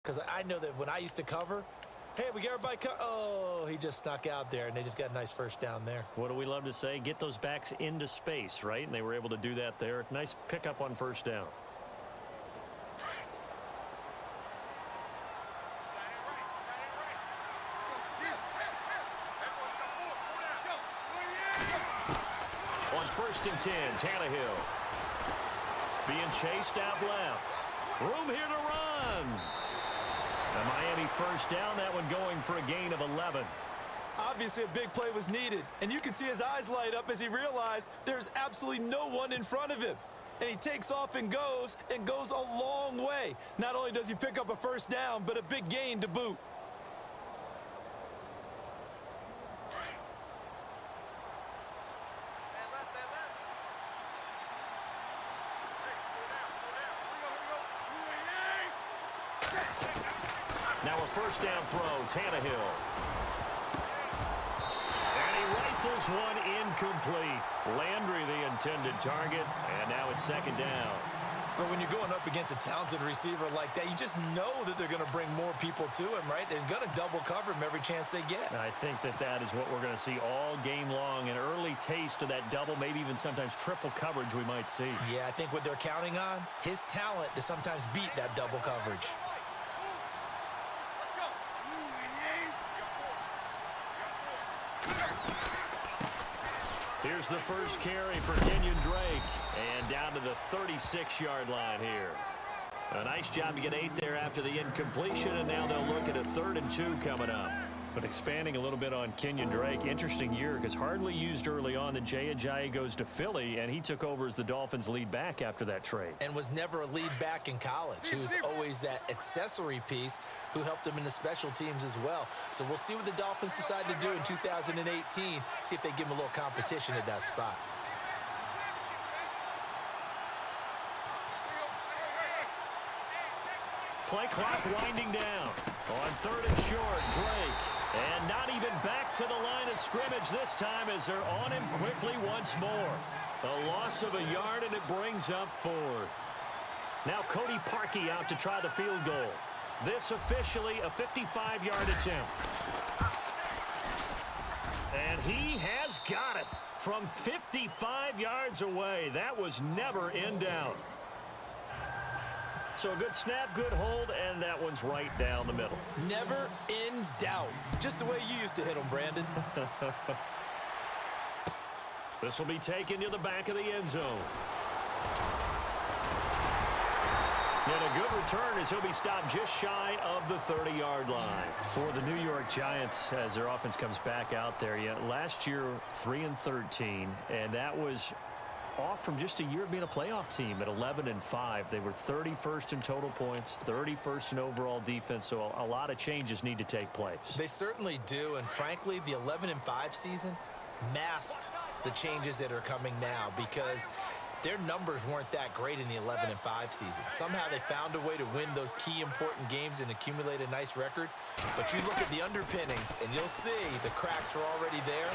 because I know that when I used to cover, hey, we got everybody oh, he just snuck out there, and they just got a nice first down there. What do we love to say? Get those backs into space, right? And they were able to do that there. Nice pickup on first down. On 1st and 10, Tannehill. Being chased out left. Room here to run. A Miami first down, that one going for a gain of 11. Obviously, a big play was needed, and you can see his eyes light up as he realized there's absolutely no one in front of him. And he takes off and goes a long way. Not only does he pick up a first down, but a big gain to boot. Now a first down throw, Tannehill. And he rifles one incomplete. Landry the intended target, and now it's 2nd down. But when you're going up against a talented receiver like that, you just know that they're going to bring more people to him, right? They're going to double cover him every chance they get. I think that is what we're going to see all game long. An early taste of that double, maybe even sometimes triple coverage we might see. Yeah, I think what they're counting on, his talent to sometimes beat that double coverage. Here's the first carry for Kenyon Drake. And down to the 36-yard line here. A nice job to get 8 there after the incompletion, and now they'll look at a 3rd and 2 coming up. But expanding a little bit on Kenyon Drake, interesting year because hardly used early on. Then Jay Ajayi goes to Philly, and he took over as the Dolphins' lead back after that trade. And was never a lead back in college. He was always that accessory piece who helped him in the special teams as well. So we'll see what the Dolphins decide to do in 2018, see if they give him a little competition at that spot. Play clock winding down. On 3rd and short, Drake. And not even back to the line of scrimmage this time as they're on him quickly once more. A loss of a yard, and it brings up 4th. Now Cody Parkey out to try the field goal. This officially a 55-yard attempt. And he has got it from 55 yards away. That was never in doubt. So a good snap, good hold, and that one's right down the middle. Never in doubt. Just the way you used to hit them, Brandon. This will be taken to the back of the end zone. And a good return as he'll be stopped just shy of the 30-yard line. For the New York Giants, as their offense comes back out there, last year 3-13, and that was off from just a year of being a playoff team at 11-5. They were 31st in total points, 31st in overall defense, so a lot of changes need to take place. They certainly do, and frankly, the 11-5 season masked the changes that are coming now because their numbers weren't that great in the 11-5 season. Somehow they found a way to win those key important games and accumulate a nice record. But you look at the underpinnings, and you'll see the cracks are already there,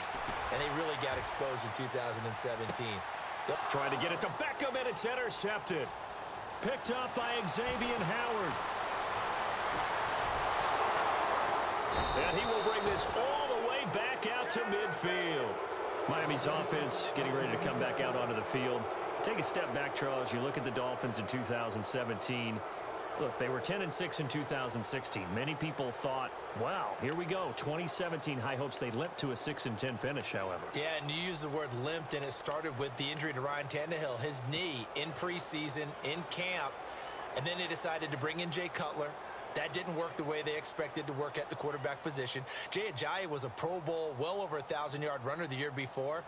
and they really got exposed in 2017. Trying to get it to Beckham, and it's intercepted. Picked up by Xavier Howard. And he will bring this all the way back out to midfield. Miami's offense getting ready to come back out onto the field. Take a step back, Charles. You look at the Dolphins in 2017. Look, they were 10-6 in 2016. Many people thought, wow, here we go. 2017, high hopes. They limped to a 6-10 finish, however. Yeah, and you use the word limped, and it started with the injury to Ryan Tannehill. His knee in preseason, in camp, and then they decided to bring in Jay Cutler. That didn't work the way they expected to work at the quarterback position. Jay Ajayi was a Pro Bowl, well over 1,000-yard runner the year before.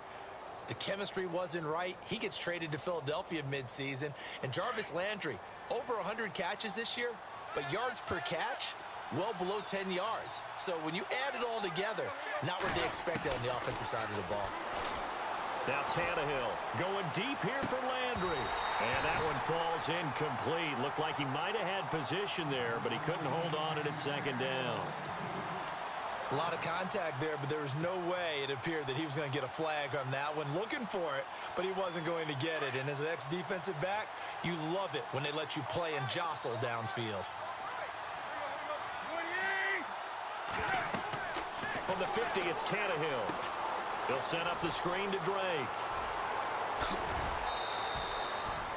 The chemistry wasn't right. He gets traded to Philadelphia midseason. And Jarvis Landry, over 100 catches this year, but yards per catch, well below 10 yards. So when you add it all together, not what they expected on the offensive side of the ball. Now Tannehill going deep here for Landry. And that one falls incomplete. Looked like he might have had position there, but he couldn't hold on at 2nd down. A lot of contact there, but there was no way it appeared that he was going to get a flag on that one. Looking for it, but he wasn't going to get it. And as an ex-defensive back, you love it when they let you play and jostle downfield. From the 50, it's Tannehill. He'll set up the screen to Drake.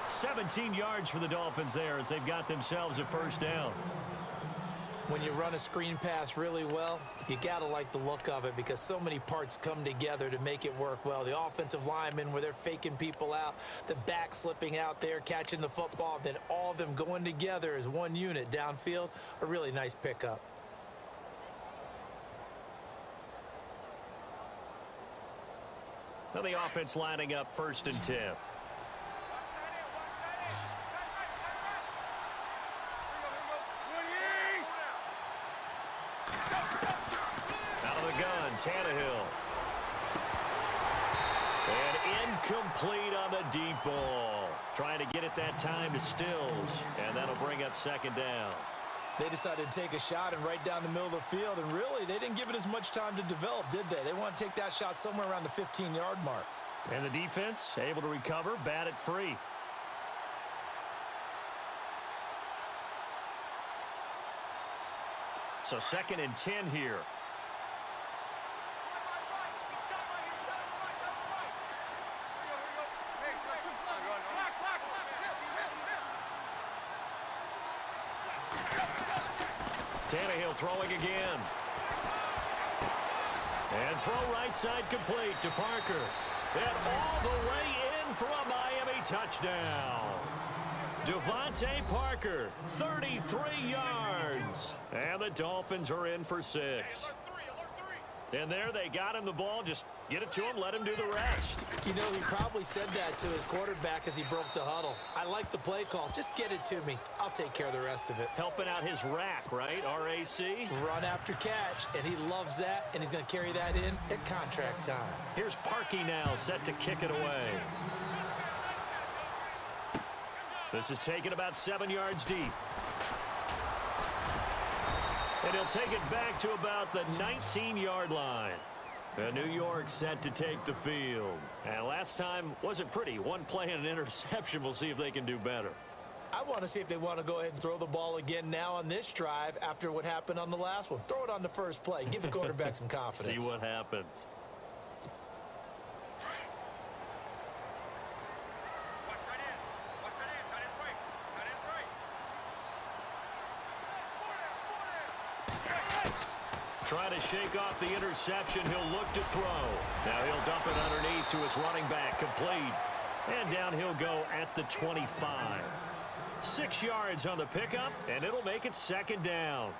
17 yards for the Dolphins there as they've got themselves a first down. When you run a screen pass really well, you got to like the look of it because so many parts come together to make it work well. The offensive linemen where they're faking people out, the back slipping out there, catching the football, then all of them going together as one unit downfield, a really nice pickup. Now the offense lining up 1st and 10. Tannehill. And incomplete on the deep ball. Trying to get it that time to Stills. And that'll bring up 2nd down. They decided to take a shot and right down the middle of the field. And really, they didn't give it as much time to develop, did they? They want to take that shot somewhere around the 15-yard mark. And the defense able to recover, bat it free. So 2nd and 10 here. Tannehill throwing again. And throw right side complete to Parker. And all the way in for a Miami touchdown. Devontae Parker, 33 yards. And the Dolphins are in for 6. And there they got him the ball. Just get it to him, let him do the rest. You know, he probably said that to his quarterback as he broke the huddle. I like the play call. Just get it to me. I'll take care of the rest of it. Helping out his rack, right? R-A-C? Run after catch, and he loves that, and he's going to carry that in at contract time. Here's Parkey now, set to kick it away. This is taken about 7 yards deep. And he'll take it back to about the 19-yard line. New York set to take the field. And last time wasn't pretty. One play and an interception. We'll see if they can do better. I want to see if they want to go ahead and throw the ball again now on this drive after what happened on the last one. Throw it on the first play. Give the quarterback some confidence. See what happens. Trying to shake off the interception. He'll look to throw. Now he'll dump it underneath to his running back. Complete. And down he'll go at the 25. 6 yards on the pickup, and it'll make it 2nd down.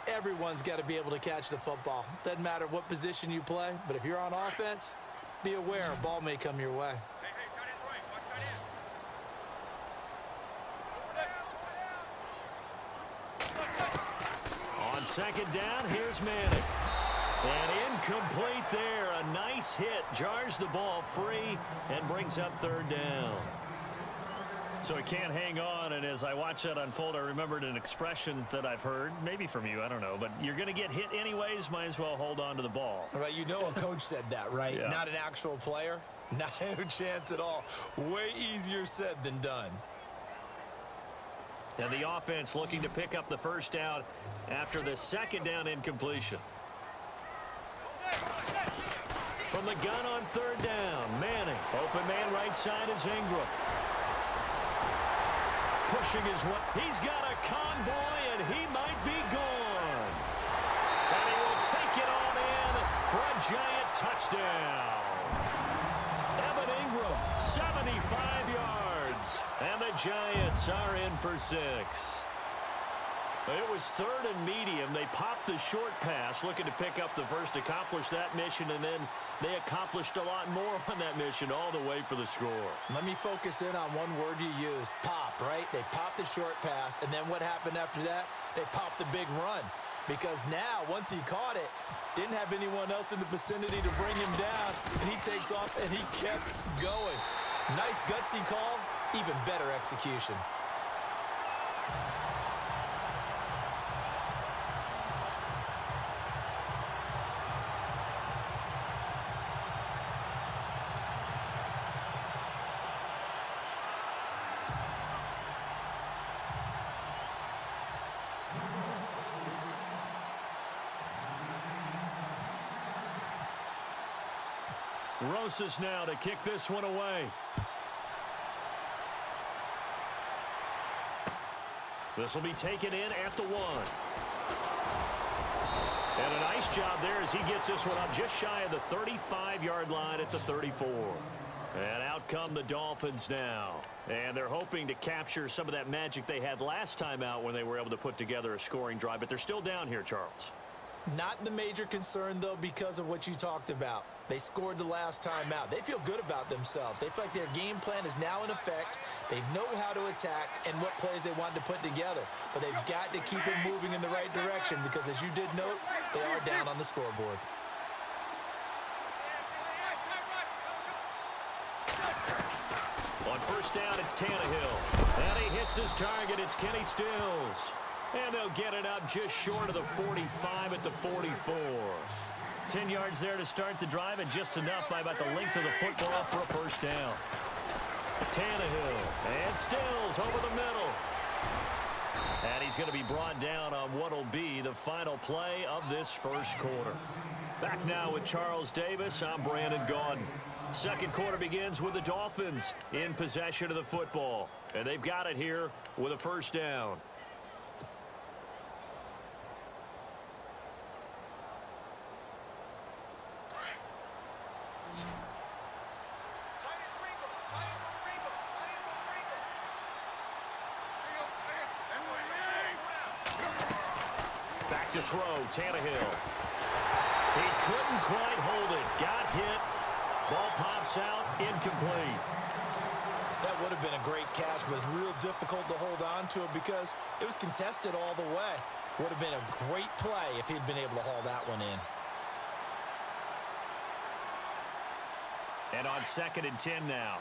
Everyone's got to be able to catch the football. Doesn't matter what position you play, but if you're on offense, be aware a ball may come your way. On 2nd down, here's Manning. And incomplete there. A nice hit. Jars the ball free and brings up 3rd down. So he can't hang on, and as I watch that unfold, I remembered an expression that I've heard, maybe from you, I don't know, but you're going to get hit anyways, might as well hold on to the ball. All right, you know a coach said that, right? Yeah. Not an actual player. Not a chance at all. Way easier said than done. And the offense looking to pick up the first down after the 2nd down incompletion. From the gun on 3rd down, Manning. Open man right side is Ingram. Pushing his way. He's got a convoy, and he might be gone. And he will take it on in for a giant touchdown. Evan Ingram, 75 yards. And the Giants are in for 6. It was 3rd and medium. They popped the short pass, looking to pick up the first, accomplish that mission, and then they accomplished a lot more on that mission all the way for the score. Let me focus in on one word you used, pop, right? They popped the short pass, and then what happened after that? They popped the big run. Because now, once he caught it, didn't have anyone else in the vicinity to bring him down, and he takes off, and he kept going. Nice gutsy call, even better execution. Rosas now to kick this one away. This will be taken in at the 1. And a nice job there as he gets this one up just shy of the 35-yard line at the 34. And out come the Dolphins now. And they're hoping to capture some of that magic they had last time out when they were able to put together a scoring drive. But they're still down here, Charles. Not the major concern, though, because of what you talked about. They scored the last time out. They feel good about themselves. They feel like their game plan is now in effect. They know how to attack and what plays they want to put together. But they've got to keep it moving in the right direction because, as you did note, they are down on the scoreboard. On first down, it's Tannehill. And he hits his target. It's Kenny Stills. And they'll get it up just short of the 45 at the 44. 10 yards there to start the drive, and just enough by about the length of the football for a first down. Tannehill and Stills over the middle. And he's going to be brought down on what will be the final play of this first quarter. Back now with Charles Davis, I'm Brandon Gaudin. Second quarter begins with the Dolphins in possession of the football. And they've got it here with a first down. Back to throw, Tannehill. He couldn't quite hold it. Got hit. Ball pops out, incomplete. That would have been a great catch, but it's real difficult to hold on to it because it was contested all the way. Would have been a great play if he'd been able to haul that one in. And on 2nd and 10 now.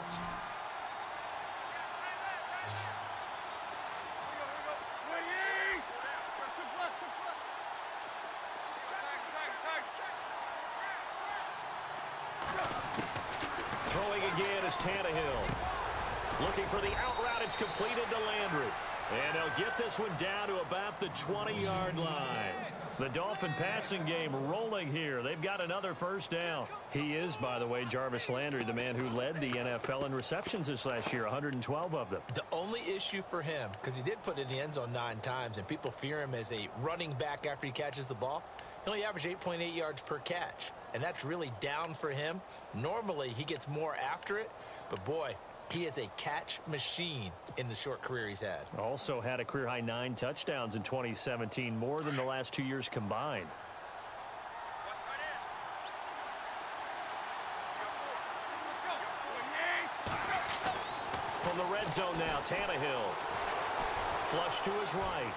Throwing again is Tannehill. Looking for the out route. It's completed to Landry. And they'll get this one down to about the 20-yard line. The Dolphin passing game rolling here. They've got another first down. He is, by the way, Jarvis Landry, the man who led the NFL in receptions this last year, 112 of them. The only issue for him, because he did put it in the end zone 9 times, and people fear him as a running back after he catches the ball, he only averaged 8.8 yards per catch. And that's really down for him. Normally, he gets more after it, but boy, he is a catch machine in the short career he's had. Also had a career-high 9 touchdowns in 2017, more than the last 2 years combined. From the red zone now, Tannehill. Flush to his right.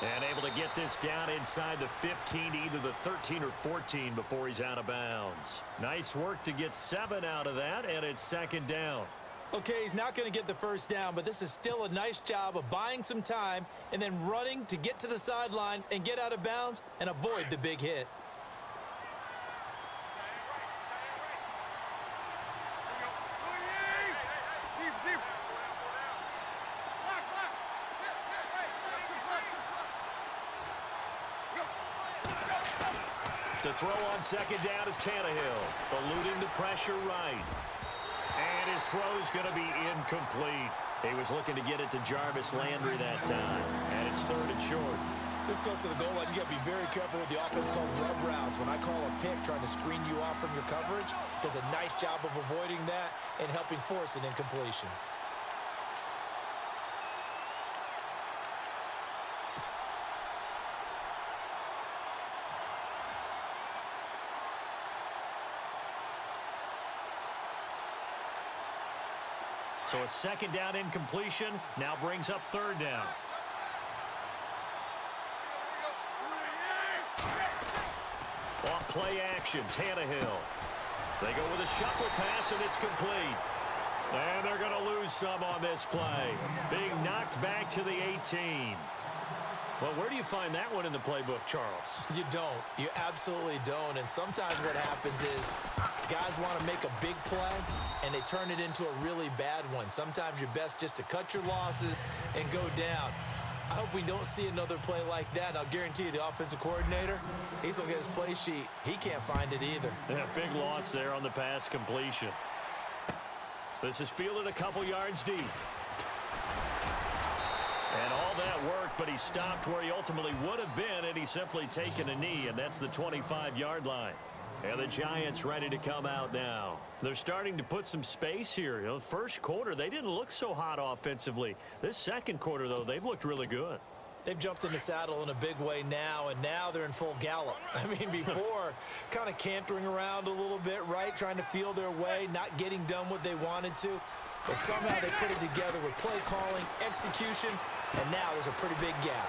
And able to get this down inside the 15 to either the 13 or 14 before he's out of bounds. Nice work to get 7 out of that, and it's 2nd down. Okay, he's not going to get the first down, but this is still a nice job of buying some time and then running to get to the sideline and get out of bounds and avoid the big hit. To throw on 2nd down is Tannehill, eluding the pressure right. And his throw's going to be incomplete. He was looking to get it to Jarvis Landry that time. And it's 3rd and short. This close to the goal line, you got to be very careful with the offense called rub routes. When I call a pick trying to screen you off from your coverage, does a nice job of avoiding that and helping force an incompletion. So a 2nd down incompletion now brings up 3rd down. Off play action, Tannehill. They go with a shuffle pass, and it's complete. And they're going to lose some on this play. Being knocked back to the 18. Well, where do you find that one in the playbook, Charles? You don't. You absolutely don't. And sometimes what happens is guys want to make a big play, and they turn it into a really bad one. Sometimes you're best just to cut your losses and go down. I hope we don't see another play like that. I'll guarantee you the offensive coordinator, he's looking at his play sheet. He can't find it either. Yeah, big loss there on the pass completion. This is fielded a couple yards deep. And all that work, but he stopped where he ultimately would have been had he simply taken a knee, and that's the 25-yard line. And the Giants ready to come out now. They're starting to put some space here. You know, first quarter, they didn't look so hot offensively. This second quarter, though, they've looked really good. They've jumped in the saddle in a big way now, and now they're in full gallop. I mean, before, kind of cantering around a little bit, right? Trying to feel their way, not getting done what they wanted to. But somehow they put it together with play calling, execution, and now there's a pretty big gap.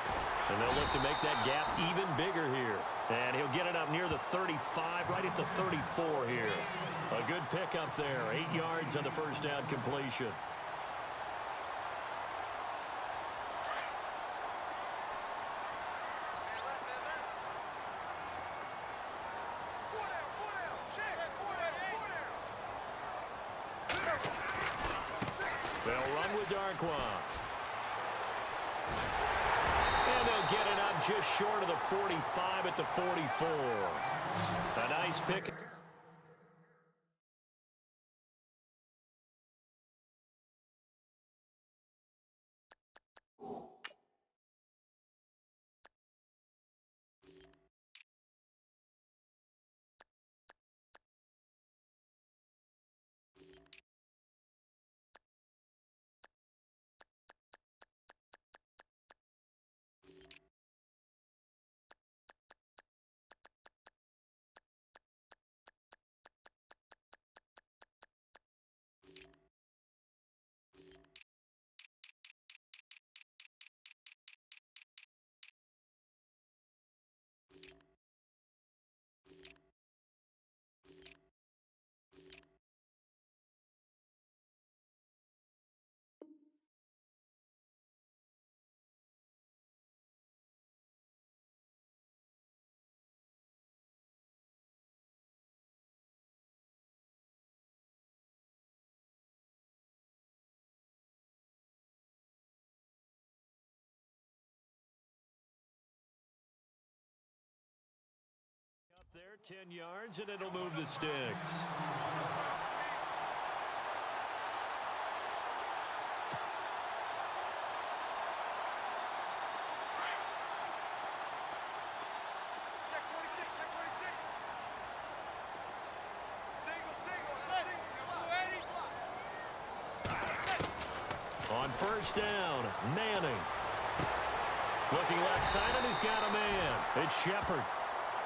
And they'll look to make that gap even bigger here. And he'll get it up near the 35, right at the 34 here. A good pickup there, 8 yards on the first down completion. They'll run with Darkwa. And they'll get it up just short of the 45 at the 44. A nice pick. Up there, 10 yards, and it'll move the sticks. On first down, Manning. Looking left side, and he's got a man. It's Shepard.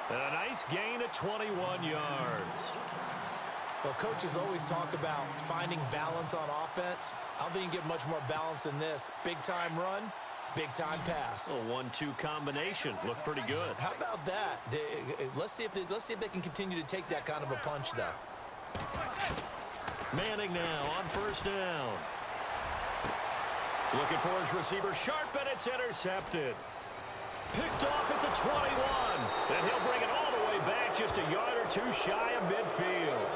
And a nice gain of 21 yards. Well, coaches always talk about finding balance on offense. I don't think you can get much more balance than this. Big-time run, big-time pass. A 1-2 combination. Looked pretty good. How about that? Let's see if they can continue to take that kind of a punch, though. Manning now on first down. Looking for his receiver, sharp, and it's intercepted. Picked off at the 21. And he'll bring it all the way back just a yard or two shy of midfield.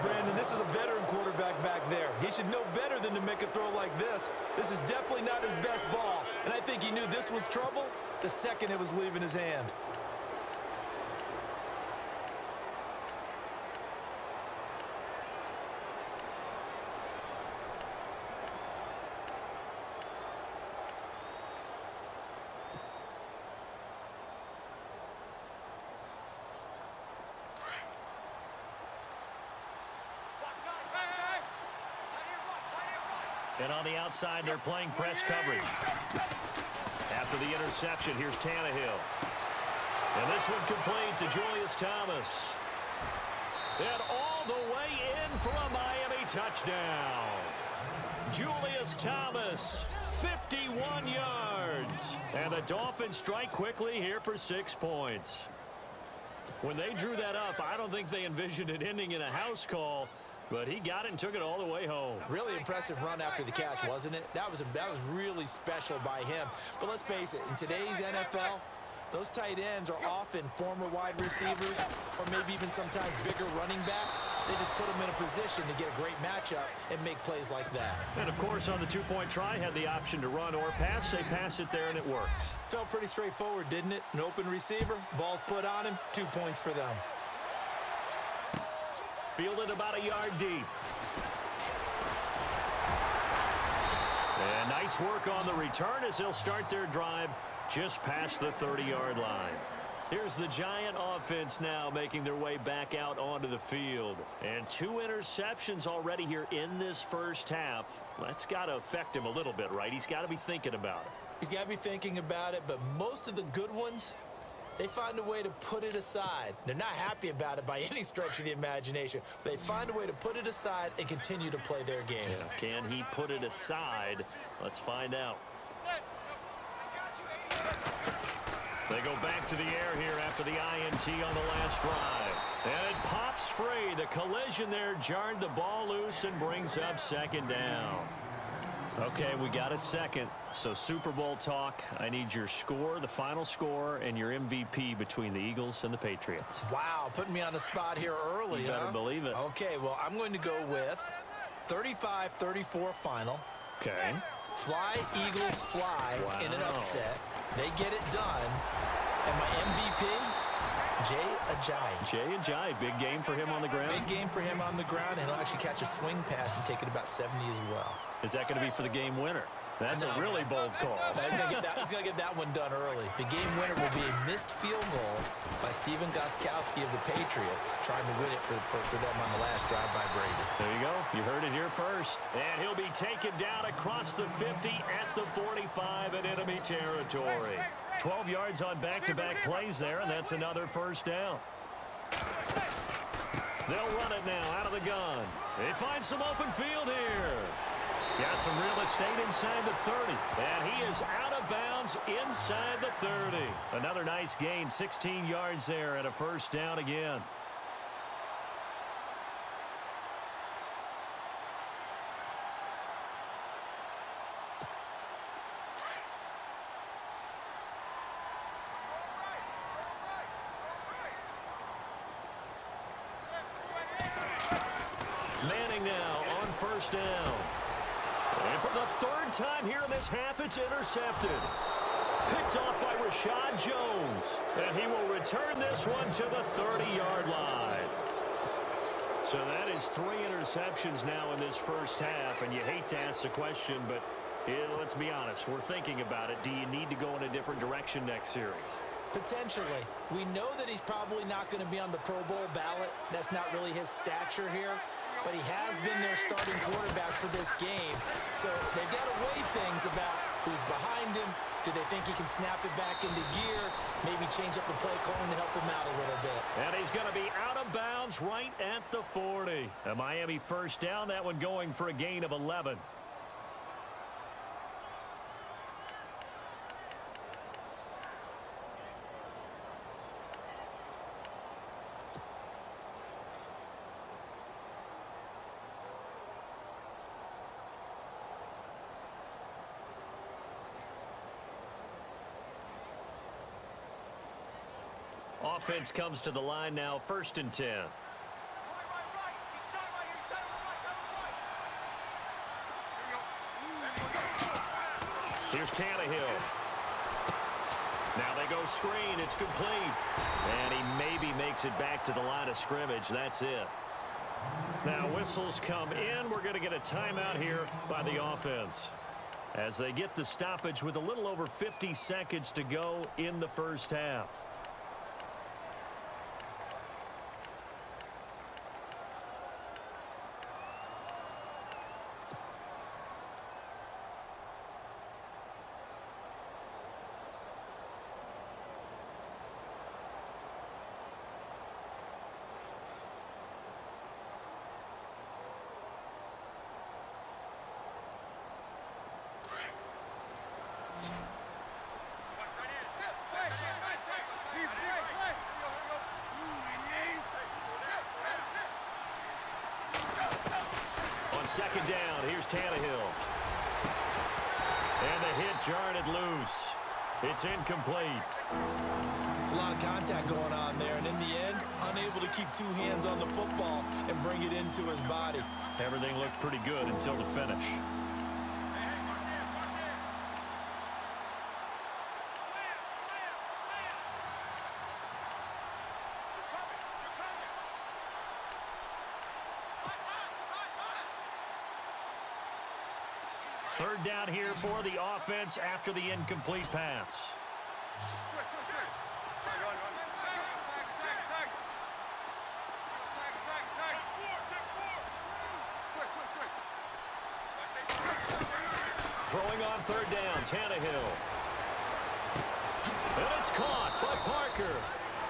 Brandon, this is a veteran quarterback back there. He should know better than to make a throw like this. This is definitely not his best ball. And I think he knew this was trouble the second it was leaving his hand. And on the outside, they're playing press coverage. After the interception, here's Tannehill. And this one complete to Julius Thomas. And all the way in for a Miami touchdown. Julius Thomas, 51 yards. And the Dolphins strike quickly here for 6 points. When they drew that up, I don't think they envisioned it ending in a house call. But he got it and took it all the way home. Really impressive run after the catch, wasn't it? That was really special by him. But let's face it, in today's NFL, Those tight ends are often former wide receivers or maybe even sometimes bigger running backs. They just put them in a position to get a great matchup and make plays like that. And, of course, on the two-point try, had the option to run or pass. They pass it there, and it works. Felt pretty straightforward, didn't it? An open receiver, ball's put on him, 2 points for them. Fielded about a yard deep. And nice work on the return as they'll start their drive just past the 30-yard line. Here's the Giant offense now making their way back out onto the field. And 2 interceptions already here in this first half. That's got to affect him a little bit, right? He's got to be thinking about it. He's got to be thinking about it, but most of the good ones, they find a way to put it aside. They're not happy about it by any stretch of the imagination. But they find a way to put it aside and continue to play their game. Yeah, can he put it aside? Let's find out. They go back to the air here after the INT on the last drive. And it pops free. The collision there jarred the ball loose and brings up second down. Okay, we got a second. So Super Bowl talk. I need your score, the final score, and your MVP between the Eagles and the Patriots. Wow, putting me on the spot here early, You better believe it. Okay, well, I'm going to go with 35-34 final. Okay. Fly, Eagles, fly in an upset. They get it done. And my MVP, Jay Ajayi. Jay Ajayi, big game for him on the ground? Big game for him on the ground, and he'll actually catch a swing pass and take it about 70 as well. Is that going to be for the game winner? That's a really bold call. He's going to get that one done early. The game winner will be a missed field goal by Steven Gostkowski of the Patriots, trying to win it for them on the last drive by Brady. There you go. You heard it here first. And he'll be taken down across the 50 at the 45 in enemy territory. 12 yards on back-to-back plays there, and that's another first down. They'll run it now out of the gun. They find some open field here. Got some real estate inside the 30. And he is out of bounds inside the 30. Another nice gain, 16 yards there and a first down again. Manning now on first down. And for the third time here in this half, it's intercepted. Picked off by Rashad Jones. And he will return this one to the 30-yard line. So that is 3 interceptions now in this first half. And you hate to ask the question, but let's be honest. We're thinking about it. Do you need to go in a different direction next series? Potentially. We know that he's probably not going to be on the Pro Bowl ballot. That's not really his stature here. But he has been their starting quarterback for this game. So they've got to weigh things about who's behind him. Do they think he can snap it back into gear? Maybe change up the play calling to help him out a little bit. And he's going to be out of bounds right at the 40. A Miami first down, that one going for a gain of 11. Offense comes to the line now, 1st and 10. Here's Tannehill. Now they go screen. It's complete. And he maybe makes it back to the line of scrimmage. That's it. Now whistles come in. We're going to get a timeout here by the offense, as they get the stoppage with a little over 50 seconds to go in the first half. Second down, here's Tannehill. And the hit jarred it loose. It's incomplete. It's a lot of contact going on there, and in the end, unable to keep two hands on the football and bring it into his body. Everything looked pretty good until the finish. Third down here for the offense after the incomplete pass. Throwing on third down, Tannehill. And it's caught by Parker.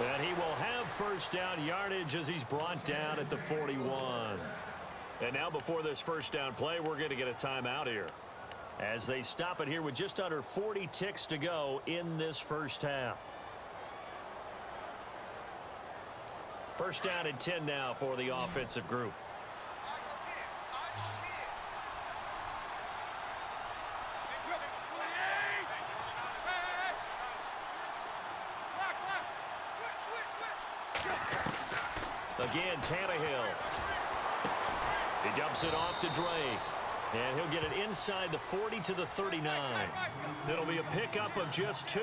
And he will have first down yardage as he's brought down at the 41. And now before this first down play, we're going to get a timeout here, as they stop it here with just under 40 ticks to go in this first half. First down and 10 now for the offensive group. Again, Tannehill. He dumps it off to Drake. And he'll get it inside the 40 to the 39. It'll be a pickup of just 2,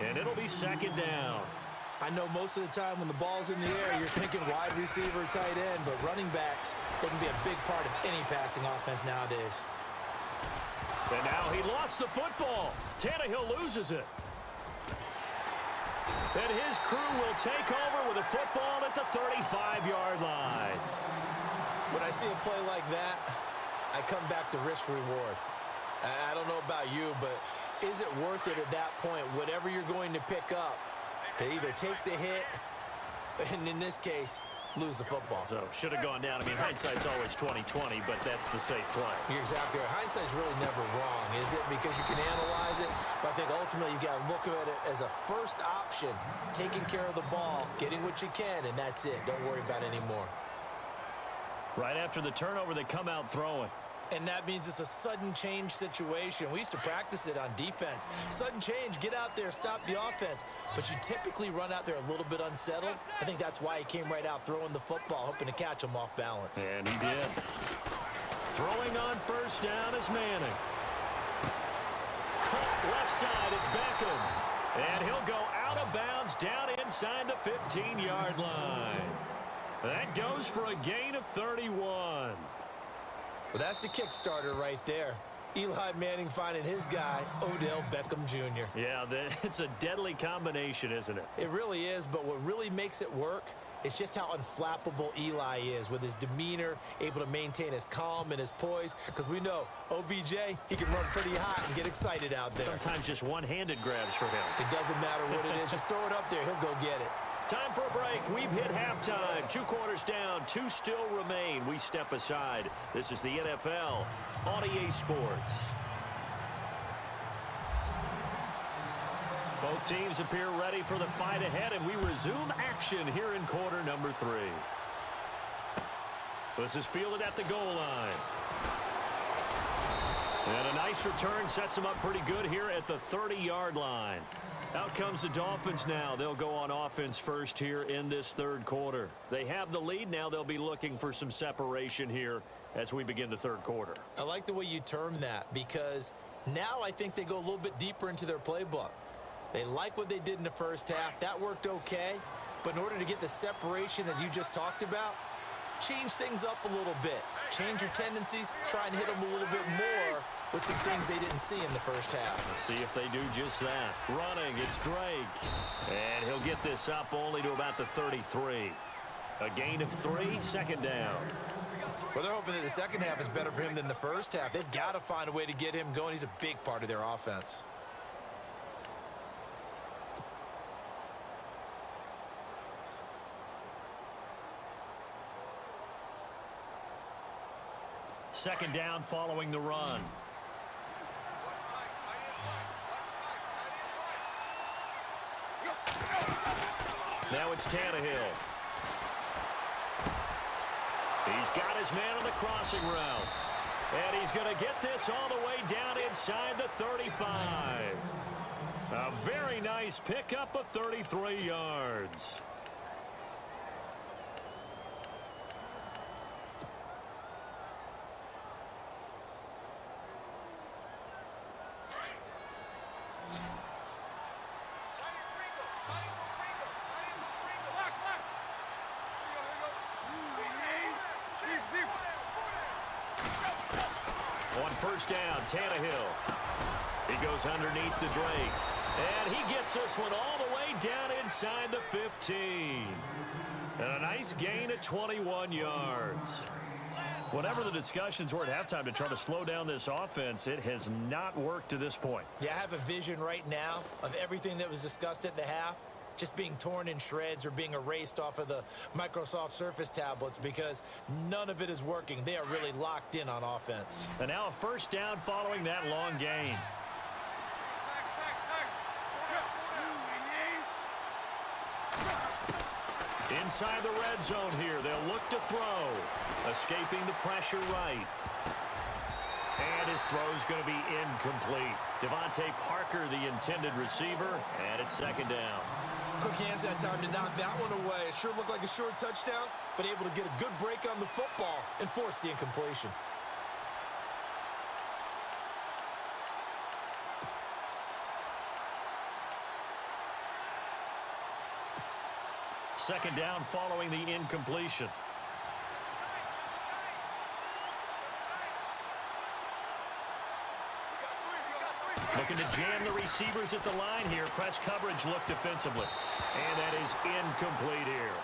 and it'll be second down. I know most of the time when the ball's in the air, you're thinking wide receiver, tight end, but running backs, they can be a big part of any passing offense nowadays. And now he lost the football. Tannehill loses it. And his crew will take over with a football at the 35-yard line. When I see a play like that, I come back to risk-reward. I don't know about you, but is it worth it at that point, whatever you're going to pick up, to either take the hit, and in this case, lose the football? So, should have gone down. I mean, hindsight's always 20/20, but that's the safe play. You're exactly right. Hindsight's really never wrong, is it? Because you can analyze it, but I think ultimately you got to look at it as a first option, taking care of the ball, getting what you can, and that's it. Don't worry about it anymore. Right after the turnover, they come out throwing. And that means it's a sudden change situation. We used to practice it on defense. Sudden change, get out there, stop the offense. But you typically run out there a little bit unsettled. I think that's why he came right out throwing the football, hoping to catch him off balance. And he did. Throwing on first down is Manning. Caught left side, it's Beckham. And he'll go out of bounds down inside the 15-yard line. That goes for a gain of 31. Well, that's the Kickstarter right there. Eli Manning finding his guy, Odell Beckham Jr. Yeah, it's a deadly combination, isn't it? It really is, but what really makes it work is just how unflappable Eli is with his demeanor, able to maintain his calm and his poise, because we know OBJ, he can run pretty hot and get excited out there. Sometimes just one-handed grabs for him. It doesn't matter what it is. Just throw it up there. He'll go get it. Time for a break. We've hit halftime. 2 quarters down. 2 still remain. We step aside. This is the NFL on EA Sports. Both teams appear ready for the fight ahead, and we resume action here in quarter number 3. This is fielded at the goal line. And a nice return sets them up pretty good here at the 30-yard line. Out comes the Dolphins now. They'll go on offense first here in this third quarter. They have the lead. Now they'll be looking for some separation here as we begin the third quarter. I like the way you term that, because now I think they go a little bit deeper into their playbook. They like what they did in the first half. That worked okay. But in order to get the separation that you just talked about, change things up a little bit. Change your tendencies. Try and hit them a little bit more with some things they didn't see in the first half. Let's see if they do just that. Running, it's Drake. And he'll get this up only to about the 33. A gain of 3, second down. Well, they're hoping that the second half is better for him than the first half. They've got to find a way to get him going. He's a big part of their offense. Second down following the run. Now it's Tannehill. He's got his man on the crossing route. And he's going to get this all the way down inside the 35. A very nice pickup of 33 yards. On first down, Tannehill. He goes underneath to Drake. And he gets this one all the way down inside the 15. And a nice gain of 21 yards. Whatever the discussions were at halftime to try to slow down this offense, it has not worked to this point. Yeah, I have a vision right now of everything that was discussed at the half just being torn in shreds or being erased off of the Microsoft Surface tablets because none of it is working. They are really locked in on offense. And now a first down following that long gain. Inside the red zone here, they'll look to throw. Escaping the pressure right. And his throw's going to be incomplete. Devontae Parker, the intended receiver, and it's second down. Quick hands that time to knock that one away. It sure looked like a short touchdown, but able to get a good break on the football and force the incompletion. Second down following the incompletion. Looking to jam the receivers at the line here. Press coverage look defensively. And that is incomplete here.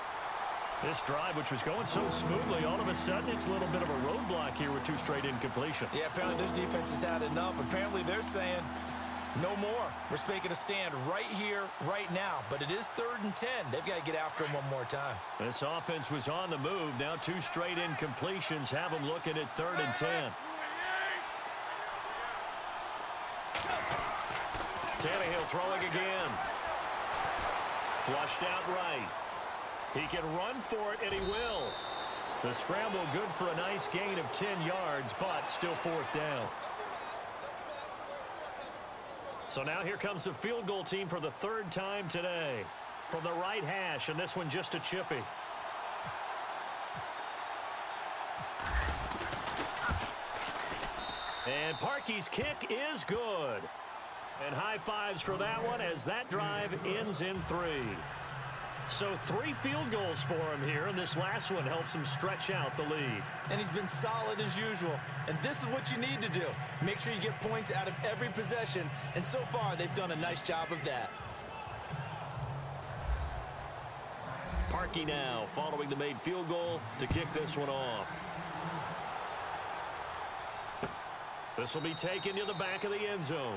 This drive, which was going so smoothly, all of a sudden it's a little bit of a roadblock here with two straight incompletions. Yeah, apparently this defense has had enough. Apparently they're saying no more. We're making a stand right here, right now. But it is 3rd and 10. They've got to get after him one more time. This offense was on the move. Now two straight incompletions have them looking at 3rd and 10. Tannehill throwing again. Flushed out right. He can run for it, and he will. The scramble good for a nice gain of 10 yards, but still 4th down. So now here comes the field goal team for the 3rd time today. From the right hash, and this one just a chippy. And Parkey's kick is good. And high fives for that one as that drive ends in 3. So 3 field goals for him here, and this last one helps him stretch out the lead. And he's been solid as usual. And this is what you need to do. Make sure you get points out of every possession. And so far, they've done a nice job of that. Parkey now following the made field goal to kick this one off. This will be taken to the back of the end zone.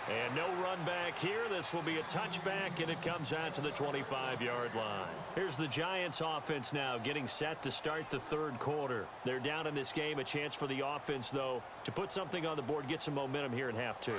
And no run back here. This will be a touchback, and it comes out to the 25-yard line. Here's the Giants offense now getting set to start the 3rd quarter. They're down in this game. A chance for the offense, though, to put something on the board, get some momentum here in half 2.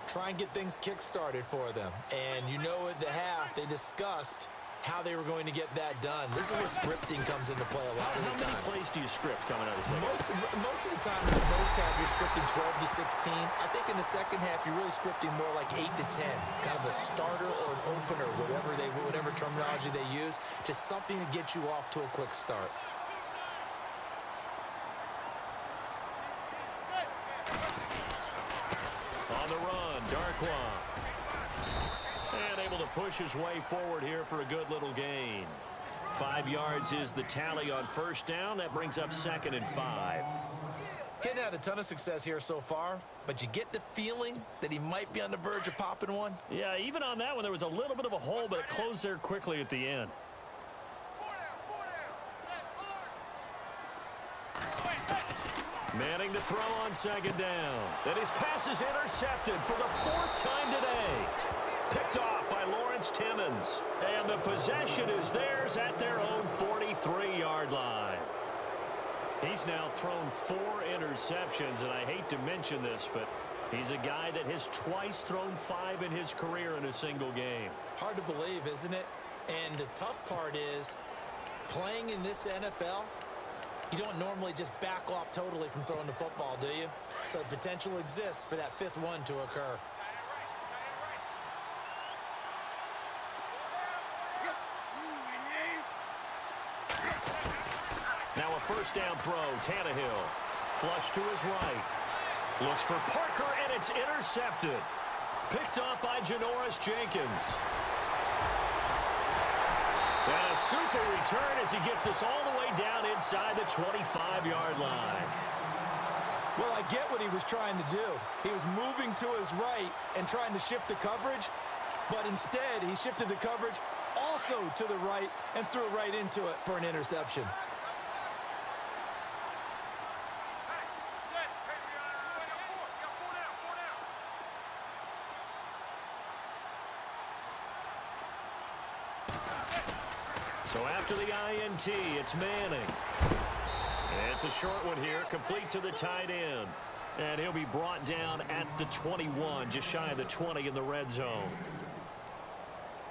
Try and get things kick-started for them. And you know at the half, they discussed how they were going to get that done. This is where scripting comes into play a lot of the time. How many plays do you script coming out of the second? Most of the time in the first half, you're scripting 12 to 16. I think in the second half, you're really scripting more like 8 to 10. Kind of a starter or an opener, whatever terminology they use. Just something to get you off to a quick start. On the run, Darkwa. And able to push his way forward here for a good little gain. 5 yards is the tally on first down. That brings up 2nd and 5. Hitting had a ton of success here so far, but you get the feeling that he might be on the verge of popping one. Yeah, even on that one, there was a little bit of a hole, but it closed there quickly at the end. Manning to throw on 2nd down. And his pass is intercepted for the 4th time today. Picked off by Lawrence Timmons. And the possession is theirs at their own 43-yard line. He's now thrown 4 interceptions, and I hate to mention this, but he's a guy that has twice thrown 5 in his career in a single game. Hard to believe, isn't it? And the tough part is, playing in this NFL, you don't normally just back off totally from throwing the football, do you? So the potential exists for that 5th one to occur. first down throw. Tannehill. Flush to his right. Looks for Parker, and it's intercepted. Picked up by Janoris Jenkins. And a super return as he gets us all the way down inside the 25-yard line. Well, I get what he was trying to do. He was moving to his right and trying to shift the coverage, but instead he shifted the coverage also to the right and threw right into it for an interception. So after the INT, it's Manning. It's a short one here, complete to the tight end. And he'll be brought down at the 21, just shy of the 20 in the red zone.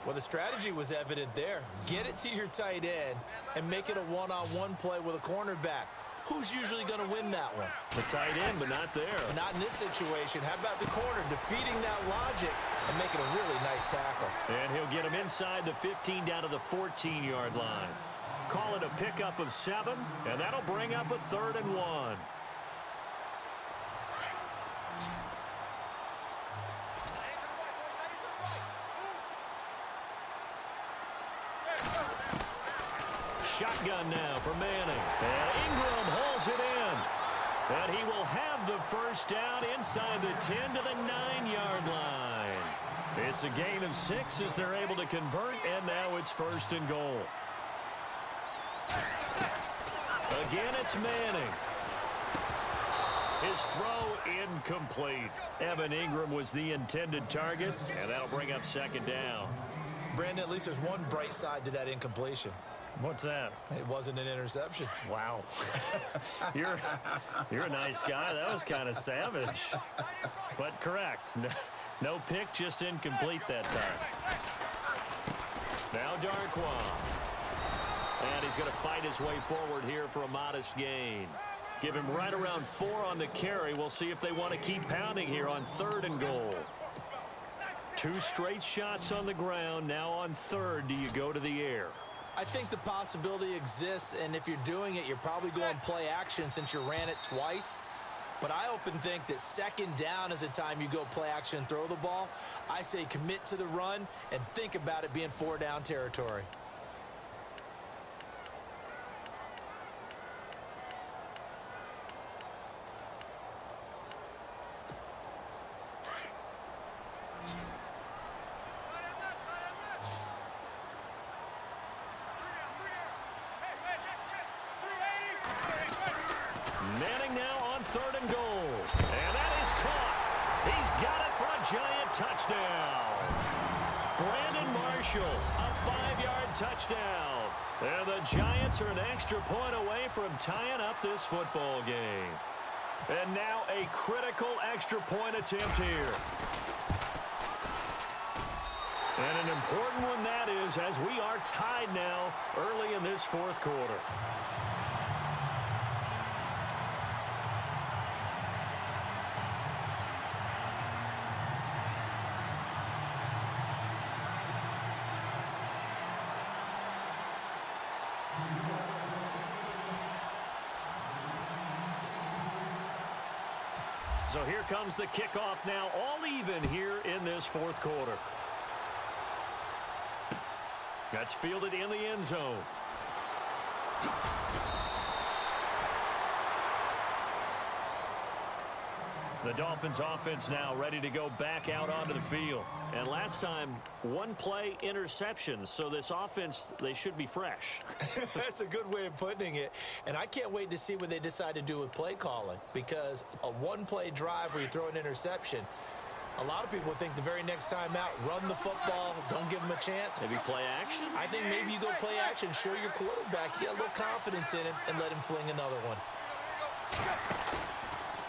Well, the strategy was evident there. Get it to your tight end and make it a one-on-one play with a cornerback. Who's usually going to win that one? The tight end, but not there. Not in this situation. How about the corner defeating that logic and making a really nice tackle? And he'll get him inside the 15 down to the 14-yard line. Call it a pickup of 7, and that'll bring up a 3rd and 1. Shotgun now for Manning. And Ingram hauls it in. And he will have the first down inside the 10 to the 9-yard line. It's a gain of 6 as they're able to convert, and now it's 1st and goal. Again, it's Manning. His throw incomplete. Evan Ingram was the intended target, and that'll bring up 2nd down. Brandon, at least there's one bright side to that incompletion. What's that? It wasn't an interception. Wow. You're a nice guy. That was kind of savage. But correct. No pick, just incomplete that time. Now Darquan. And he's going to fight his way forward here for a modest gain. Give him right around 4 on the carry. We'll see if they want to keep pounding here on 3rd and goal. 2 straight shots on the ground. Now on 3rd, do you go to the air? I think the possibility exists, and if you're doing it, you're probably going play action since you ran it twice. But I often think that 2nd down is a time you go play action and throw the ball. I say commit to the run and think about it being 4-down territory. Manning now on 3rd and goal. And that is caught. He's got it for a giant touchdown. Brandon Marshall, a 5-yard touchdown. And the Giants are an extra point away from tying up this football game. And now a critical extra point attempt here. And an important one that is, as we are tied now early in this 4th quarter. So here comes the kickoff now, all even here in this 4th quarter. That's fielded in the end zone. The Dolphins offense now ready to go back out onto the field. And last time, 1 play interceptions. So this offense, they should be fresh. That's a good way of putting it. And I can't wait to see what they decide to do with play calling. Because a 1-play drive where you throw an interception, a lot of people think the very next time out, run the football, don't give them a chance. Maybe play action? I think maybe you go play action, show your quarterback, get a little confidence in him, and let him fling another one.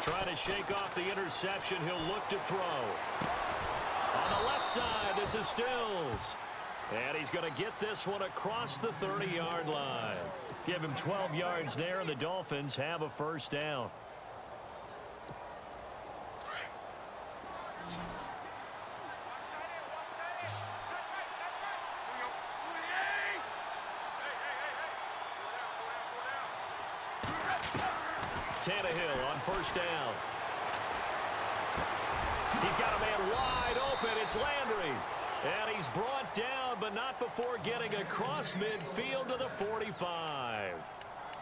Trying to shake off the interception. He'll look to throw. On the left side, this is Stills. And he's going to get this one across the 30-yard line. Give him 12 yards there, and the Dolphins have a first down. Tannehill on first down. He's got a man wide open. It's Landry. And he's brought down, but not before getting across midfield to the 45.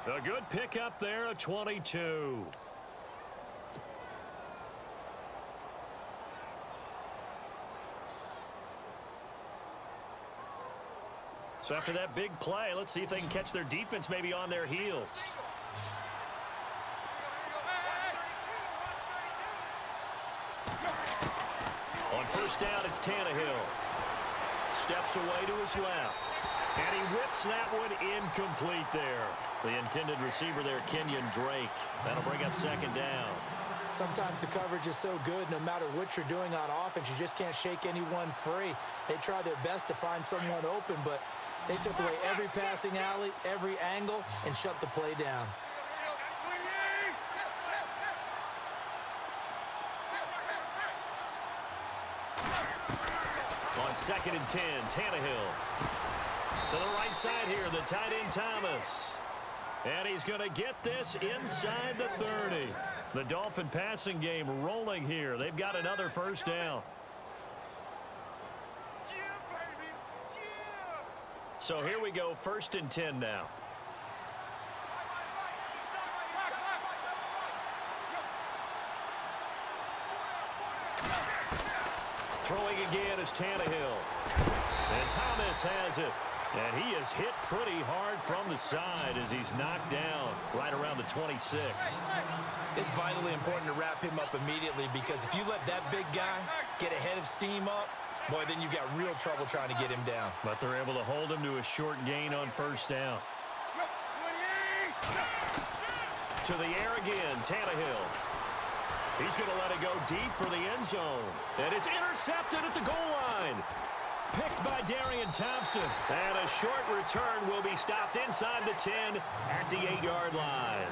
A good pickup there, a 22. So after that big play, let's see if they can catch their defense maybe on their heels. On first down, it's Tannehill. Steps away to his left. And he whips that one incomplete there. The intended receiver there, Kenyon Drake. That'll bring up second down. Sometimes the coverage is so good, no matter what you're doing on offense, you just can't shake anyone free. They try their best to find someone open, but they took away every passing alley, every angle, and shut the play down. On 2nd and 10, Tannehill. To the right side here, the tight end Thomas. And he's going to get this inside the 30. The Dolphin passing game rolling here. They've got another first down. So here we go, 1st and 10 now. Throwing again is Tannehill. And Thomas has it. And he is hit pretty hard from the side as he's knocked down right around the 26. It's vitally important to wrap him up immediately, because if you let that big guy get a head of steam up, boy, then you've got real trouble trying to get him down. But they're able to hold him to a short gain on first down. To the air again, Tannehill. He's going to let it go deep for the end zone. And it's intercepted at the goal line. Picked by Darian Thompson. And a short return will be stopped inside the 10 at the 8-yard line.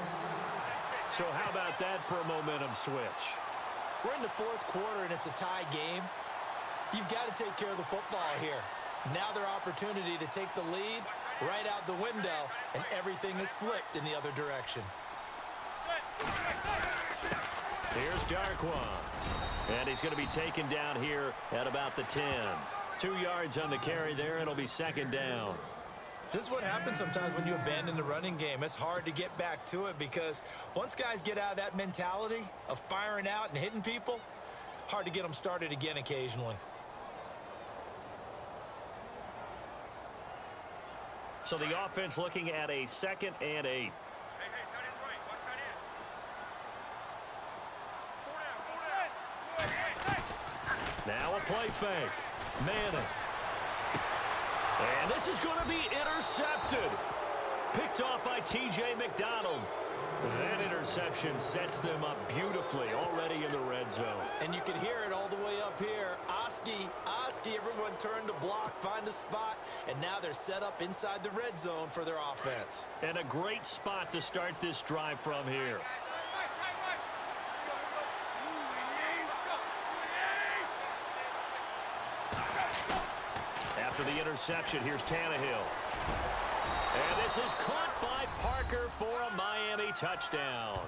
So how about that for a momentum switch? We're in the 4th quarter, and it's a tie game. You've got to take care of the football here. Now their opportunity to take the lead right out the window, and everything is flipped in the other direction. Here's Darquan. And he's going to be taken down here at about the 10. 2 yards on the carry there. It'll be second down. This is what happens sometimes when you abandon the running game. It's hard to get back to it, because once guys get out of that mentality of firing out and hitting people, hard to get them started again occasionally. So the offense looking at a 2nd and 8. Now a play fake. Manning. And this is going to be intercepted. Picked off by T.J. McDonald. That interception sets them up beautifully already in the red zone. And you can hear it all the way up here. Oski, everyone turned to block, find a spot, and now they're set up inside the red zone for their offense. And a great spot to start this drive from here. After the interception, here's Tannehill. And this is caught by Parker for a Miami touchdown.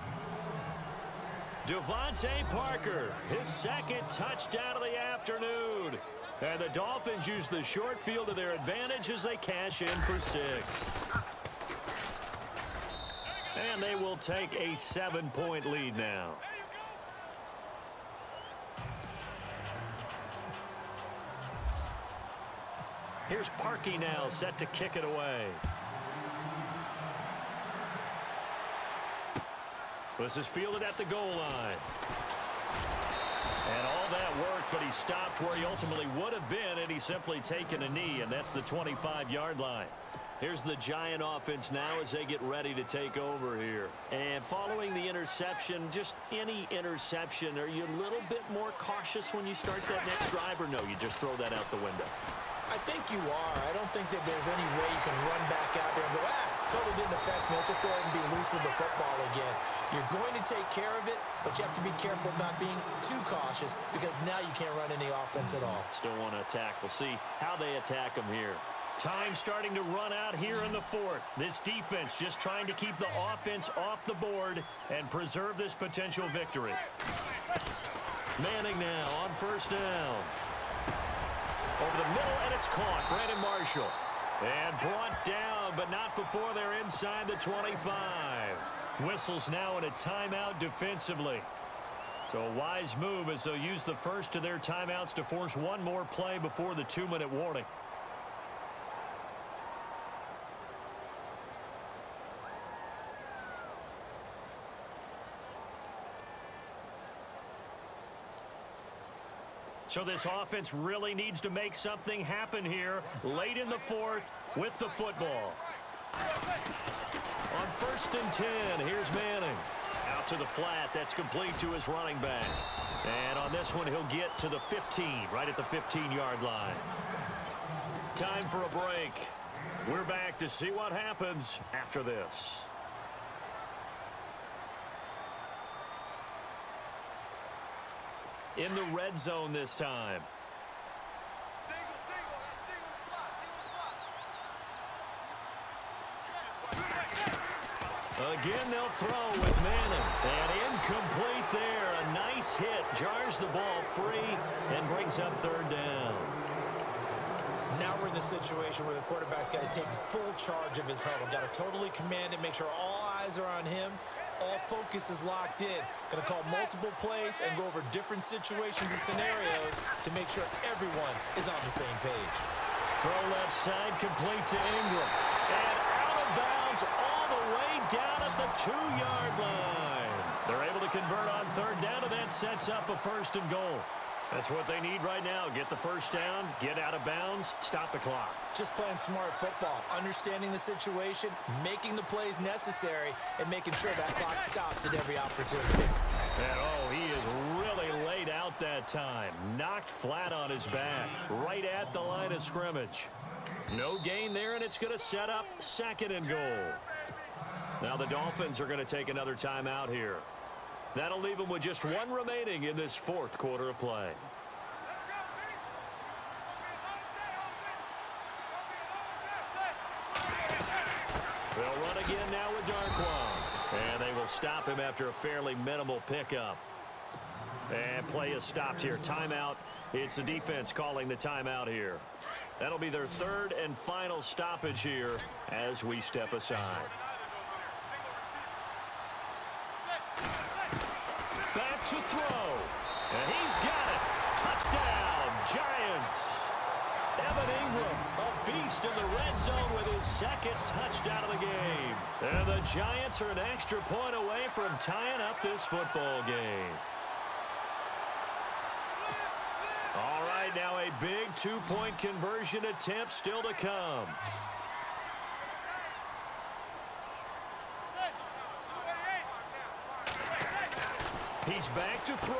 Devontae Parker, his 2nd touchdown of the afternoon. And the Dolphins use the short field to their advantage as they cash in for 6. And they will take a 7-point lead now. Here's Parkey now, set to kick it away. This is fielded at the goal line. And all that work, but he stopped where he ultimately would have been, and he's simply taken a knee, and that's the 25-yard line. Here's the Giant offense now as they get ready to take over here. And following the interception, just any interception, are you a little bit more cautious when you start that next drive, or no, you just throw that out the window? I think you are. I don't think that there's any way you can run back out there and go, totally didn't affect me. Let's just go ahead and be loose with the football again. You're going to take care of it, but you have to be careful about being too cautious, because now you can't run any offense at all. Still want to attack. We'll see how they attack them here. Time starting to run out here in the fourth. This defense just trying to keep the offense off the board and preserve this potential victory. Manning now on first down. Over the middle, and it's caught. Brandon Marshall. And brought down, but not before they're inside the 25. Whistles now in a timeout defensively. So a wise move as they'll use the first of their timeouts to force one more play before the 2-minute warning. So this offense really needs to make something happen here late in the fourth with the football. On first and 10, here's Manning. Out to the flat. That's complete to his running back. And on this one, he'll get to the 15, right at the 15-yard line. Time for a break. We're back to see what happens after this. In the red zone this time. Again, they'll throw with Manning. And incomplete there. A nice hit. Jars the ball free and brings up third down. Now we're in the situation where the quarterback's got to take full charge of his huddle. Got to totally command it, make sure all eyes are on him. All focus is locked in. Going to call multiple plays and go over different situations and scenarios to make sure everyone is on the same page. Throw left side, complete to Ingram. And out of bounds all the way down at the 2-yard line. They're able to convert on third down, and that sets up a first and goal. That's what they need right now. Get the first down, get out of bounds, stop the clock. Just playing smart football, understanding the situation, making the plays necessary, and making sure that clock stops at every opportunity. And oh, he is really laid out that time. Knocked flat on his back, right at the line of scrimmage. No gain there, and it's going to set up second and goal. Now the Dolphins are going to take another timeout here. That'll leave them with just one remaining in this fourth quarter of play. They'll run again now with Darkwan. And they will stop him after a fairly minimal pickup. And play is stopped here. Timeout. It's the defense calling the timeout here. That'll be their third and final stoppage here as we step aside. Back to throw. And he's got it. Touchdown, Giants. Evan Ingram, a beast in the red zone with his second touchdown of the game. And the Giants are an extra point away from tying up this football game. All right, now a big two-point conversion attempt still to come. He's back to throw,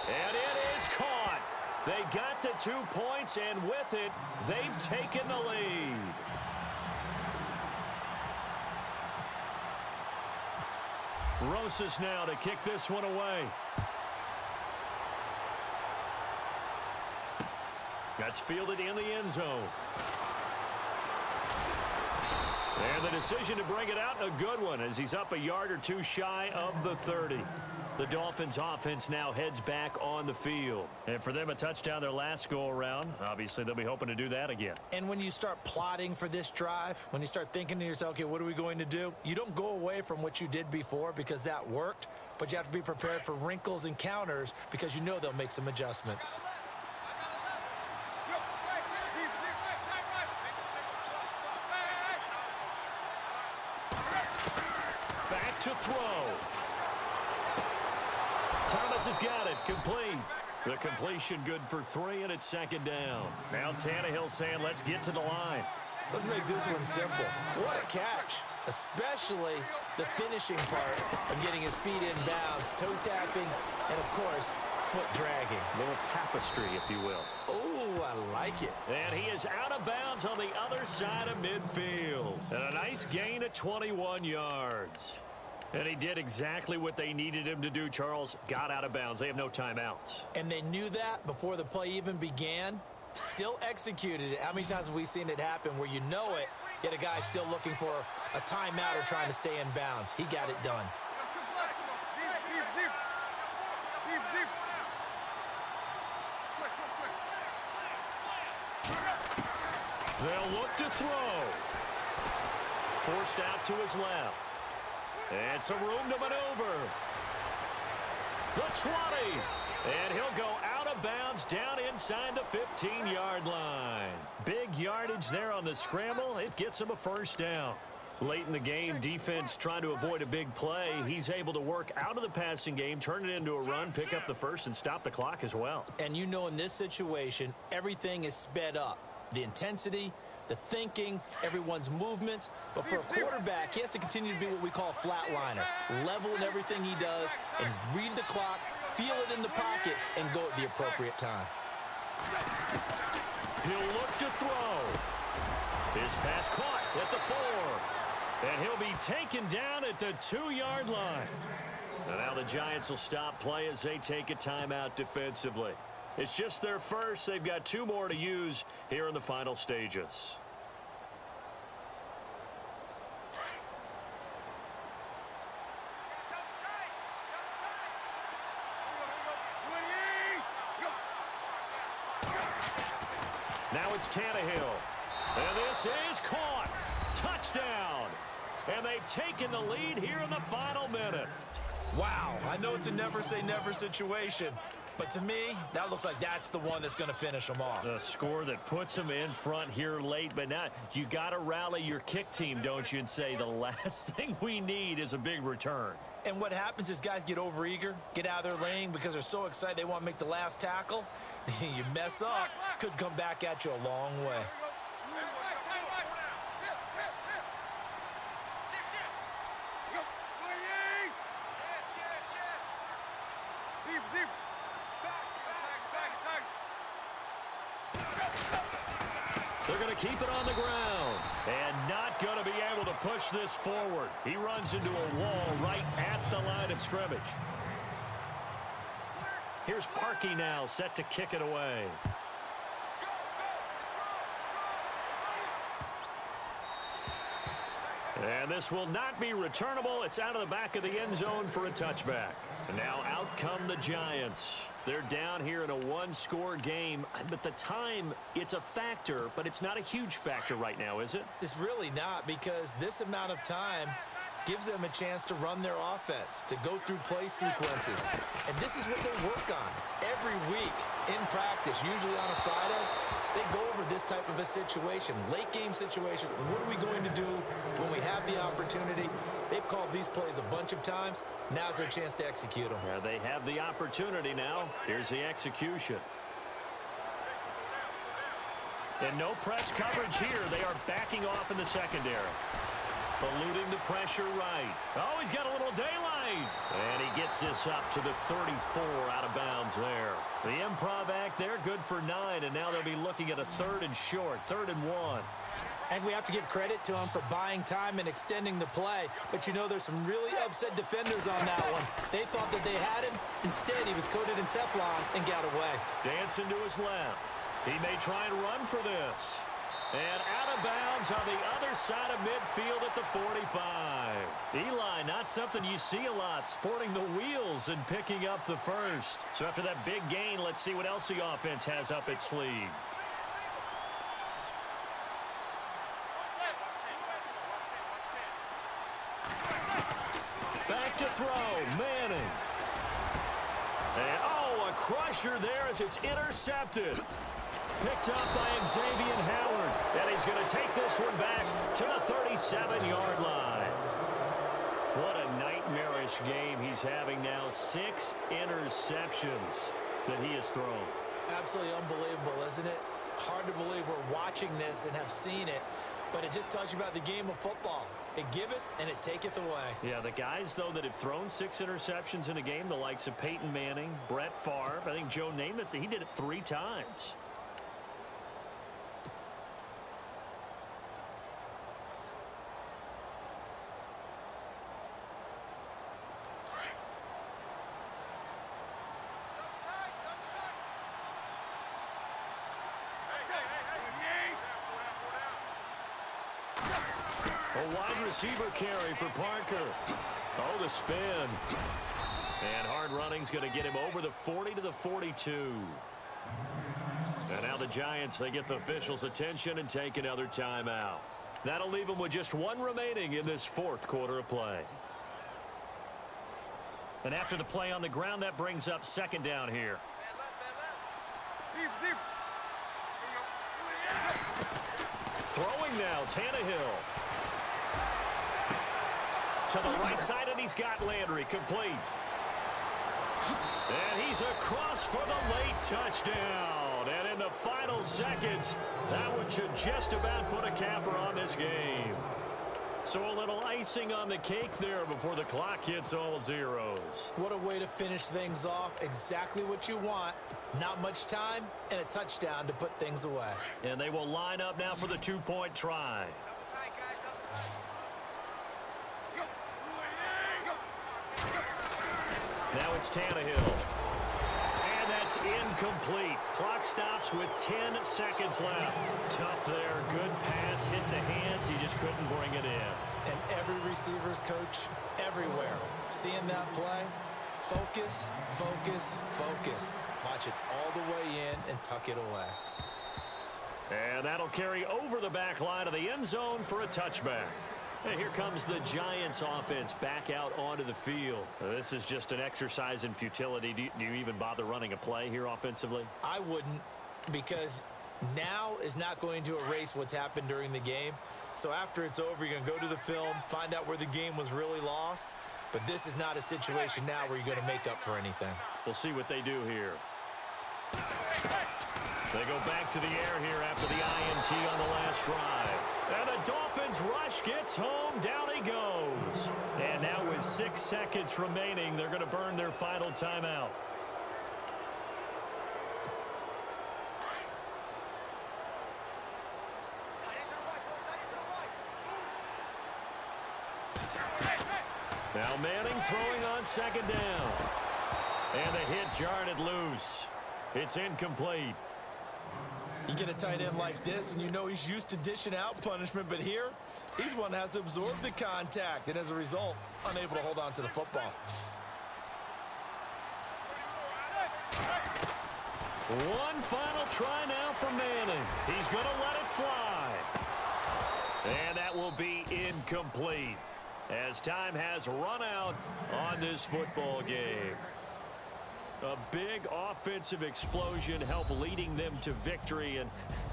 and it is caught. They got the 2 points, and with it, they've taken the lead. Rosas now to kick this one away. That's fielded in the end zone. And the decision to bring it out, a good one, as he's up a yard or two shy of the 30. The Dolphins offense now heads back on the field. And for them, a touchdown their last go-around. Obviously, they'll be hoping to do that again. And when you start plotting for this drive, when you start thinking to yourself, okay, what are we going to do? You don't go away from what you did before because that worked, but you have to be prepared for wrinkles and counters because you know they'll make some adjustments. Back to throw. Thomas has got it. Complete. The completion good for 3, and it's second down. Now Tannehill saying, let's get to the line. Let's make this one simple. What a catch, especially the finishing part of getting his feet in bounds, toe tapping, and, of course, foot dragging. A little tapestry, if you will. Oh, I like it. And he is out of bounds on the other side of midfield. And a nice gain of 21 yards. And he did exactly what they needed him to do, Charles. Got out of bounds. They have no timeouts. And they knew that before the play even began. Still executed it. How many times have we seen it happen where you know it, yet a guy's still looking for a timeout or trying to stay in bounds? He got it done. They'll look to throw. Forced out to his left. And some room to maneuver. The 20. And he'll go out of bounds down inside the 15-yard line. Big yardage there on the scramble. It gets him a first down. Late in the game, defense trying to avoid a big play. He's able to work out of the passing game, turn it into a run, pick up the first, and stop the clock as well. And you know in this situation, everything is sped up. The intensity, the thinking, everyone's movements. But for a quarterback, he has to continue to be what we call a flatliner. Level in everything he does and read the clock, feel it in the pocket, and go at the appropriate time. He'll look to throw. His pass caught at the 4. And he'll be taken down at the 2-yard line. And now the Giants will stop play as they take a timeout defensively. It's just their first. They've got 2 more to use here in the final stages. Now it's Tannehill. And this is caught. Touchdown. And they've taken the lead here in the final minute. Wow, I know it's a never say never situation, but to me, that looks like that's the one that's going to finish them off. The score that puts them in front here late, but now you got to rally your kick team, don't you, and say the last thing we need is a big return. And what happens is guys get overeager, get out of their lane because they're so excited they want to make the last tackle. You mess up, could come back at you a long way. They're going to keep it on the ground and not going to be able to push this forward. He runs into a wall right at the line of scrimmage. Here's Parkey now set to kick it away. And this will not be returnable. It's out of the back of the end zone for a touchback. And now out come the Giants. They're down here in a one-score game. But the time, it's a factor, but it's not a huge factor right now, is it? It's really not, because this amount of time gives them a chance to run their offense, to go through play sequences. And this is what they work on every week in practice, usually on a Friday. They go over this type of a situation, late game situation. What are we going to do when we have the opportunity? They've called these plays a bunch of times. Now's their chance to execute them. Yeah, they have the opportunity now. Here's the execution. And no press coverage here. They are backing off in the secondary. Eluding the pressure right. Oh, he's got a little daylight. And he gets this up to the 34 out of bounds there. The improv act there, good for 9. And now they'll be looking at a 3rd and short, 3rd and 1. And we have to give credit to him for buying time and extending the play. But you know, there's some really upset defenders on that one. They thought that they had him. Instead, he was coated in Teflon and got away. Dancing to his left. He may try and run for this. And out of bounds on the other side of midfield at the 45. Eli, not something you see a lot, sporting the wheels and picking up the first. So after that big gain, let's see what else the offense has up its sleeve. Back to throw, Manning. And, oh, a crusher there as it's intercepted. Picked up by Xavier Howard. And he's going to take this one back to the 37-yard line. What a nightmarish game he's having now. 6 interceptions that he has thrown. Absolutely unbelievable, isn't it? Hard to believe we're watching this and have seen it, but it just tells you about the game of football. It giveth and it taketh away. Yeah, the guys, though, that have thrown 6 interceptions in a game, the likes of Peyton Manning, Brett Favre, I think Joe Namath, he did it 3 times. A wide receiver carry for Parker. Oh, the spin. And hard running's going to get him over the 40 to the 42. And now the Giants, they get the officials' attention and take another timeout. That'll leave them with just one remaining in this fourth quarter of play. And after the play on the ground, that brings up second down here. Throwing now, Tannehill. To the right side, and he's got Landry complete. And he's across for the late touchdown. And in the final seconds, that one should just about put a capper on this game. So a little icing on the cake there before the clock hits all zeros. What a way to finish things off. Exactly what you want. Not much time and a touchdown to put things away. And they will line up now for the two-point try. Now it's Tannehill. And that's incomplete. Clock stops with 10 seconds left. Tough there. Good pass. Hit the hands. He just couldn't bring it in. And every receiver's coach everywhere. Seeing that play, focus, focus, focus. Watch it all the way in and tuck it away. And that'll carry over the back line of the end zone for a touchback. And here comes the Giants offense back out onto the field. This is just an exercise in futility. Do you even bother running a play here offensively? I wouldn't, because now is not going to erase what's happened during the game. So after it's over, you're going to go to the film, find out where the game was really lost. But this is not a situation now where you're going to make up for anything. We'll see what they do here. They go back to the air here after the INT on the last drive. And the Dolphins rush gets home. Down he goes. And now with 6 seconds remaining, they're going to burn their final timeout. Now Manning throwing on second down. And the hit jarred it loose. It's incomplete. You get a tight end like this, and you know he's used to dishing out punishment, but here, he's one that has to absorb the contact, and as a result, unable to hold on to the football. One final try now for Manning. He's going to let it fly. And that will be incomplete as time has run out on this football game. A big offensive explosion helped leading them to victory, and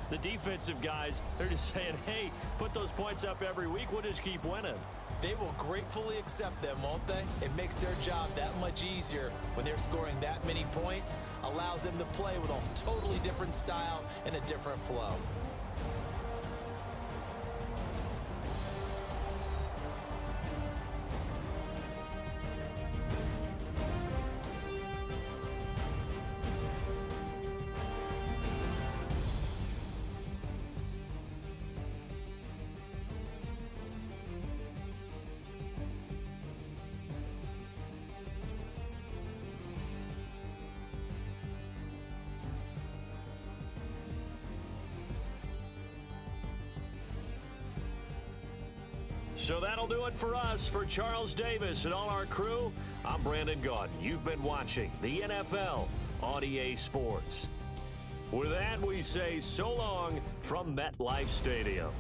the defensive guys, they're just saying, hey, put those points up every week, we'll just keep winning. They will gratefully accept them, won't they? It makes their job that much easier when they're scoring that many points, allows them to play with a totally different style and a different flow. So that'll do it for us. For Charles Davis and all our crew, I'm Brandon Gaudin. You've been watching the NFL on EA Sports. With that, we say so long from MetLife Stadium.